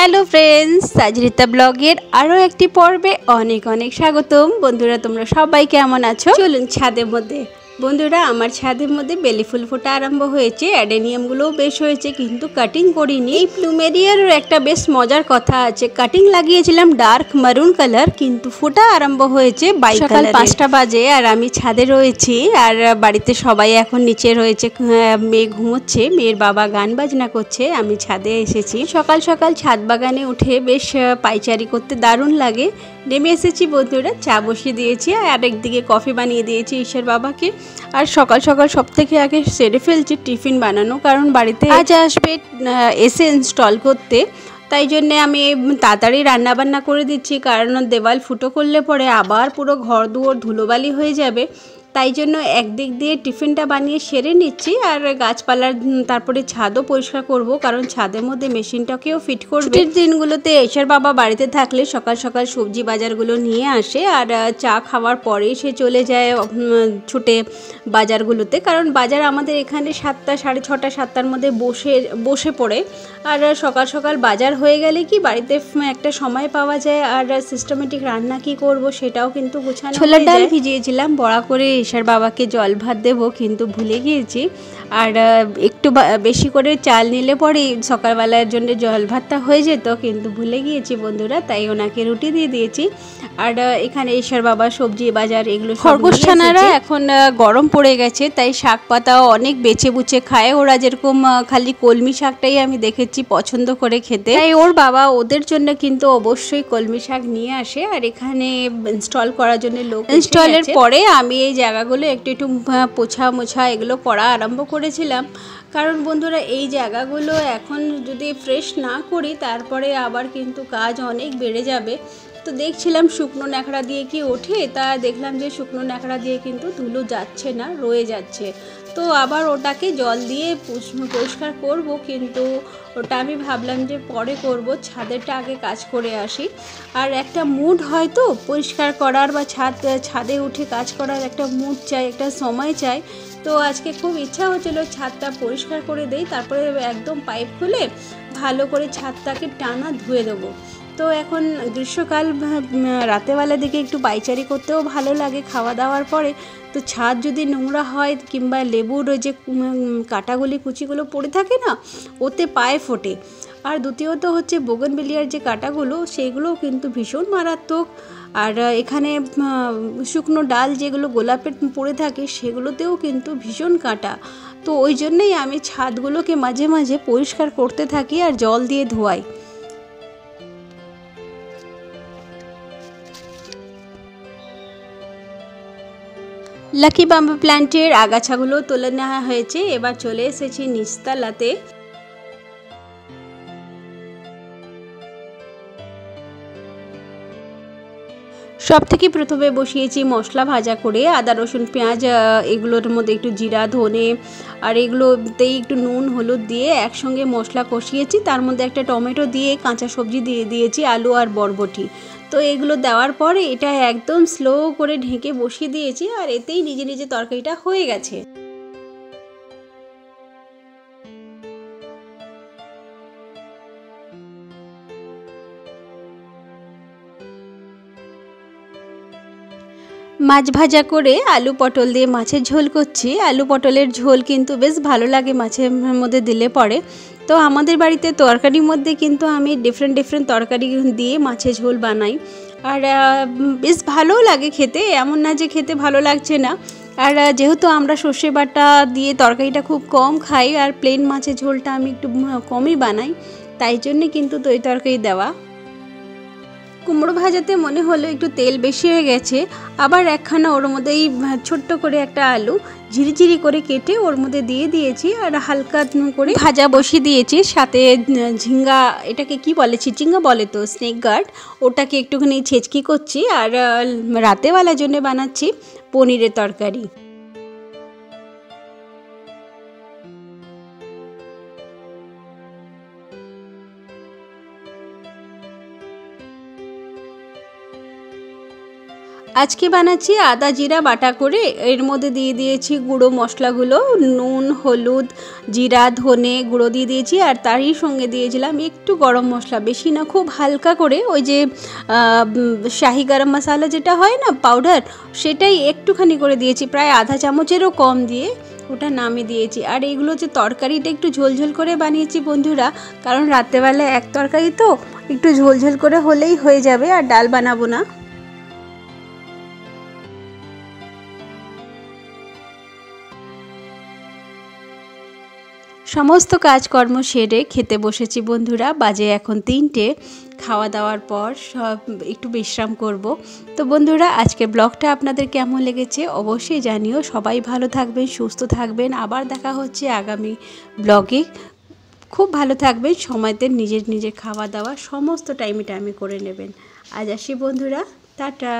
Hello friends, সাজরিতা ব্লগের আরও একটি পর্বে অনেক অনেক স্বাগতম। বন্ধুরা, তোমরা সবাই কেমন আছো? চলুন ছাদের মধ্যে। বন্ধুরা, আমার ছাদের মধ্যে বেলি ফুল ফোটা আরম্ভ হয়েছে, অ্যাডেনিয়ামগুলোও বেশ হয়েছে, কিন্তু কাটিং করিনি। এই প্লুমেরিয়ারও একটা বেশ মজার কথা আছে। কাটিং লাগিয়েছিলাম ডার্ক মারুন কালার, কিন্তু ফোটা আরম্ভ হয়েছে বাই কালার। সকাল 5টা বাজে আর আমি ছাদে রয়েছি, আর বাড়িতে সবাই এখন নিচে রয়েছে। মেয়ে ঘুমোচ্ছে, মেয়ের বাবা গান বাজনা করছে, আমি ছাদে এসেছি। সকাল সকাল ছাদ বাগানে উঠে বেশ পাইচারি করতে দারুণ লাগে। নেমে এসেছি বন্ধুরা, চা বসিয়ে দিয়েছি আর আরেকদিকে কফি বানিয়ে দিয়েছি ঈশ্বর বাবাকে। আর সকাল সকাল সব থেকে আগে সেরে ফেলছি টিফিন বানানো, কারণ বাড়িতে আজ আসবে এসে ইনস্টল করতে। তাই জন্যে আমি তাড়াতাড়ি রান্নাবান্না করে দিচ্ছি, কারণ দেওয়াল ফুটো করলে পরে আবার পুরো ঘর দুয়ার ধুলোবালি হয়ে যাবে। তাই জন্য একদিক দিয়ে টিফিনটা বানিয়ে সেরে নিচ্ছি, আর গাছপালার তারপরে ছাদও পরিষ্কার করব, কারণ ছাদের মধ্যে মেশিনটাকেও ফিট করবে। ছুটির দিনগুলোতে এসার বাবা বাড়িতে থাকলে সকাল সকাল সবজি বাজারগুলো নিয়ে আসে, আর চা খাওয়ার পরেই সে চলে যায় ছুটে বাজারগুলোতে, কারণ বাজার আমাদের এখানে 7টা, 6:30, 7টার মধ্যে বসে পড়ে। আর সকাল সকাল বাজার হয়ে গেলে কি বাড়িতে একটা সময় পাওয়া যায়, আর সিস্টেমেটিক রান্না কি করব সেটাও কিন্তু গোছানো। ছোলার ডাল ভিজিয়েছিলাম বড়া করে ঈশার বাবাকে জল ভাত দেবো, কিন্তু ভুলে গিয়েছি। আর একটু বেশি করে চাল নিলে পরেই সকালবেলার জন্য জল ভাতটা হয়ে যেত, কিন্তু ভুলে গিয়েছি বন্ধুরা, তাই ওনাকে রুটি দিয়ে দিয়েছি। আর এখানে ঈশার বাবা সবজি বাজার এগুলো খরগোশ ছানারা এখন গরম পড়ে গেছে, তাই শাক পাতাও অনেক বেছে বুছে খায় ওরা। যেরকম খালি কলমি শাকটাই আমি দেখেছি পছন্দ করে খেতে, তাই ওর বাবা ওদের জন্য কিন্তু অবশ্যই কলমি শাক নিয়ে আসে। আর এখানে ইনস্টল করার জন্য লোক ইনস্টলের পরে আমি এই জায়গাগুলো একটু একটু পোছা মোছা এগুলো করা আরম্ভ করেছিলাম, কারণ বন্ধুরা এই জায়গাগুলো এখন যদি ফ্রেশ না করি তারপরে আবার কিন্তু কাজ অনেক বেড়ে যাবে। তো দেখছিলাম শুকনো ন্যাকড়া দিয়ে কি ওঠে, তা দেখলাম যে শুকনো ন্যাকড়া দিয়ে কিন্তু ধুলো যাচ্ছে না, রয়ে যাচ্ছে। তো আবার ওটাকে জল দিয়ে পরিষ্কার করব, কিন্তু ওটা আমি ভাবলাম যে পরে করব, ছাদেরটা আগে কাজ করে আসি। আর একটা মুড হয়তো পরিষ্কার করার বা ছাদে উঠে কাজ করার একটা মুড চাই, একটা সময় চাই। তো আজকে খুব ইচ্ছা হচ্ছিল ছাদটা পরিষ্কার করে দেই, তারপরে একদম পাইপ খুলে ভালো করে ছাদটাকে টানা ধুয়ে দেবো। তো এখন গ্রীষ্মকাল, রাতেবেলা দিকে একটু পাইচারি করতেও ভালো লাগে খাওয়া দাওয়ার পরে। তো ছাদ যদি নোংরা হয়, কিংবা লেবুর যে কাঁটাগুলি কুচিগুলো পড়ে থাকে না, ওতে পায়ে ফোটে। আর দ্বিতীয়ত হচ্ছে বোগনভেলিয়ার যে কাঁটাগুলো, সেইগুলোও কিন্তু ভীষণ মারাত্মক। আর এখানে শুকনো ডাল যেগুলো গোলাপের পড়ে থাকে, সেগুলোতেও কিন্তু ভীষণ কাঁটা। তো ওই জন্যই আমি ছাদগুলোকে মাঝে মাঝে পরিষ্কার করতে থাকি আর জল দিয়ে ধোয়াই। লাকি বাম্বু প্ল্যান্টের আগাছাগুলো তুলে নেওয়া হয়েছে, এবার চলে এসেছি নিচতলাতে। সব থেকে প্রথমে বসিয়েছি মশলা ভাজা করে, আদা রসুন পেঁয়াজ এগুলোর মধ্যে একটু জিরা ধনে আর এগুলোতেই একটু নুন হলুদ দিয়ে একসঙ্গে মশলা কষিয়েছি। তার মধ্যে একটা টমেটো দিয়ে কাঁচা সবজি দিয়ে দিয়েছি, আলু আর বরবটি। তো এগুলো দেওয়ার পরে এটা একদম স্লো করে ঢেকে বসিয়ে দিয়েছি, আর এতেই নিজে নিজে তরকারিটা হয়ে গেছে। মাছ ভাজা করে আলু পটল দিয়ে মাছের ঝোল করছি। আলু পটলের ঝোল কিন্তু বেশ ভালো লাগে মাছের মধ্যে দিলে পরে। তো আমাদের বাড়িতে তরকারির মধ্যে কিন্তু আমি ডিফারেন্ট তরকারি দিয়ে মাছের ঝোল বানাই, আর বেশ ভালোও লাগে খেতে, এমন না যে খেতে ভালো লাগছে না। আর যেহেতু আমরা সর্ষে বাটা দিয়ে তরকারিটা খুব কম খাই, আর প্লেন মাছের ঝোলটা আমি একটু কমই বানাই, তাই জন্যে কিন্তু দই তরকারি দেওয়া। কুমড়ো ভাজাতে মনে হলো একটু তেল বেশি হয়ে গেছে, আবার একখানা ওর মধ্যেই ছোট্ট করে একটা আলু ঝিরিঝিরি করে কেটে ওর মধ্যে দিয়ে দিয়েছি, আর হালকা করে ভাজা বসিয়ে দিয়েছি। সাথে ঝিঙ্গা, এটাকে কি বলে, চিচিঙ্গা বলে তো, স্নেক গার্ড, ওটাকে একটুখানি ছেঁচকি করছি। আর রাতেবেলার জন্য বানাচ্ছি পনিরের তরকারি। আজকে বানাচ্ছি আদা জিরা বাটা করে, এর মধ্যে দিয়ে দিয়েছি গুঁড়ো মশলাগুলো, নুন, হলুদ, জিরা, ধনে গুঁড়ো দিয়ে দিয়েছি, আর তারই সঙ্গে দিয়েছিলাম একটু গরম মশলা, বেশি না, খুব হালকা করে, ওই যে শাহি গরম মশলা যেটা হয় না পাউডার, সেটাই একটুখানি করে দিয়েছি, প্রায় আধা চামচেরও কম দিয়ে ওটা নামিয়ে দিয়েছি। আর এইগুলো যে তরকারিটা একটু ঝোলঝোল করে বানিয়েছি বন্ধুরা, কারণ রাত্রেবেলা এক তরকারি তো একটু ঝোলঝোল করে হলেই হয়ে যাবে, আর ডাল বানাবো না। সমস্ত কাজকর্ম সেরে খেতে বসেছি বন্ধুরা, বাজে এখন 3টে। খাওয়া দাওয়ার পর সব একটু বিশ্রাম করব। তো বন্ধুরা, আজকের ব্লগটা আপনাদের কেমন লেগেছে অবশ্যই জানিও। সবাই ভালো থাকবেন, সুস্থ থাকবেন, আবার দেখা হচ্ছে আগামী ব্লগে। খুব ভালো থাকবেন, সময়তে নিজের খাওয়া দাওয়া সমস্ত টাইমে করে নেবেন। আজ আসি বন্ধুরা, টাটা।